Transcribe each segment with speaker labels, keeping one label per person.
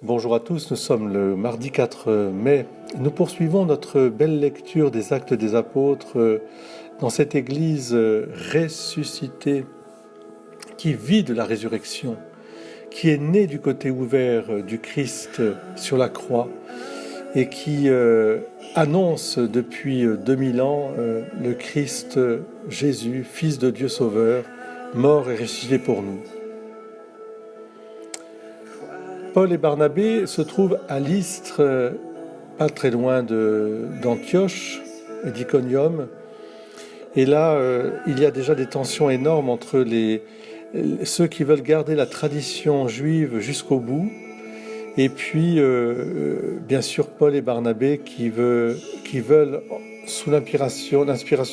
Speaker 1: Bonjour à tous, nous sommes le mardi 4 mai. Nous poursuivons notre belle lecture des Actes des Apôtres dans cette Église ressuscitée qui vit de la résurrection, qui est née du côté ouvert du Christ sur la croix et qui annonce depuis 2000 ans le Christ Jésus, Fils de Dieu Sauveur, mort et ressuscité pour nous. Paul et Barnabé se trouvent à Lystre, pas très loin d'Antioche et d'Iconium. Et là, il y a déjà des tensions énormes entre ceux qui veulent garder la tradition juive jusqu'au bout, et puis, bien sûr, Paul et Barnabé qui veulent, sous l'inspiration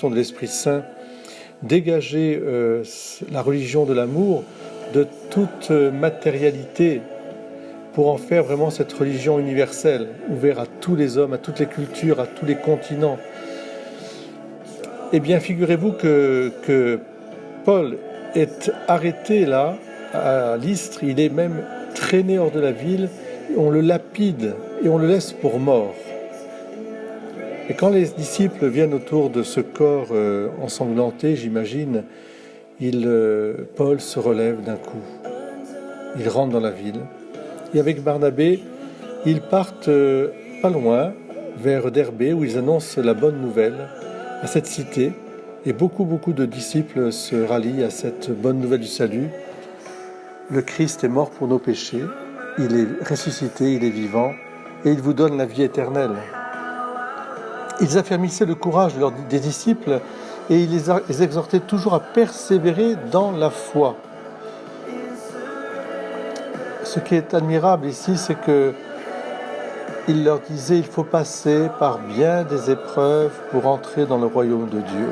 Speaker 1: de l'Esprit Saint, dégager la religion de l'amour de toute matérialité, pour en faire vraiment cette religion universelle, ouverte à tous les hommes, à toutes les cultures, à tous les continents. Eh bien, figurez-vous que Paul est arrêté là, à Lystre, il est même traîné hors de la ville, on le lapide et on le laisse pour mort. Et quand les disciples viennent autour de ce corps ensanglanté, j'imagine, Paul se relève d'un coup. Il rentre dans la ville. Et avec Barnabé, ils partent pas loin, vers Derbé, où ils annoncent la bonne nouvelle à cette cité. Et beaucoup de disciples se rallient à cette bonne nouvelle du salut. Le Christ est mort pour nos péchés, il est ressuscité, il est vivant, et il vous donne la vie éternelle. Ils affermissaient le courage des disciples, et ils les exhortaient toujours à persévérer dans la foi. Ce qui est admirable ici, c'est qu'il leur disait il faut passer par bien des épreuves pour entrer dans le royaume de Dieu.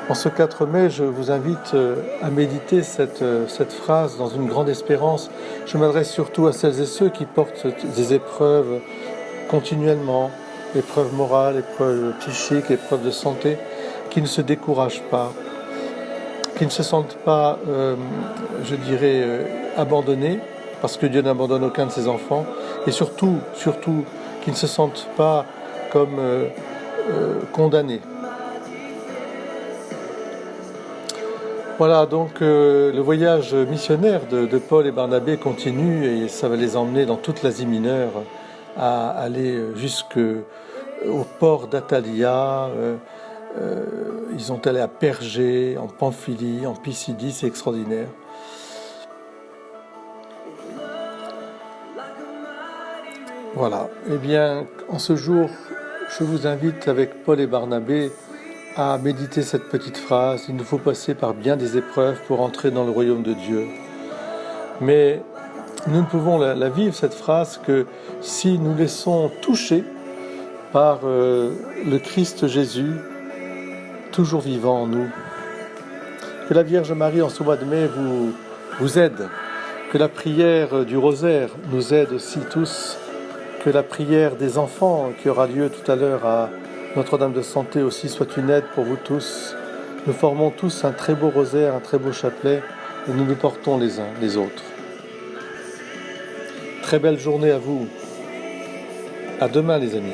Speaker 1: En ce 4 mai, je vous invite à méditer cette phrase dans une grande espérance. Je m'adresse surtout à celles et ceux qui portent des épreuves continuellement, épreuves morales, épreuves psychiques, épreuves de santé, qui ne se découragent pas, qui ne se sentent pas, abandonnés, parce que Dieu n'abandonne aucun de ses enfants, et surtout, qui ne se sentent pas comme condamnés. Voilà, donc le voyage missionnaire de Paul et Barnabé continue, et ça va les emmener dans toute l'Asie mineure, à aller jusqu'au port d'Attalia. Ils sont allés à Pergé, en Pamphylie, en Pisidie, c'est extraordinaire. Voilà, eh bien, en ce jour, je vous invite avec Paul et Barnabé à méditer cette petite phrase. Il nous faut passer par bien des épreuves pour entrer dans le royaume de Dieu. Mais nous ne pouvons la vivre, cette phrase, que si nous laissons toucher par le Christ Jésus, toujours vivant en nous. Que la Vierge Marie, en ce mois de mai, vous aide. Que la prière du rosaire nous aide aussi tous. Que la prière des enfants qui aura lieu tout à l'heure à Notre-Dame de Santé aussi soit une aide pour vous tous. Nous formons tous un très beau rosaire, un très beau chapelet, et nous nous portons les uns les autres. Très belle journée à vous. À demain les amis.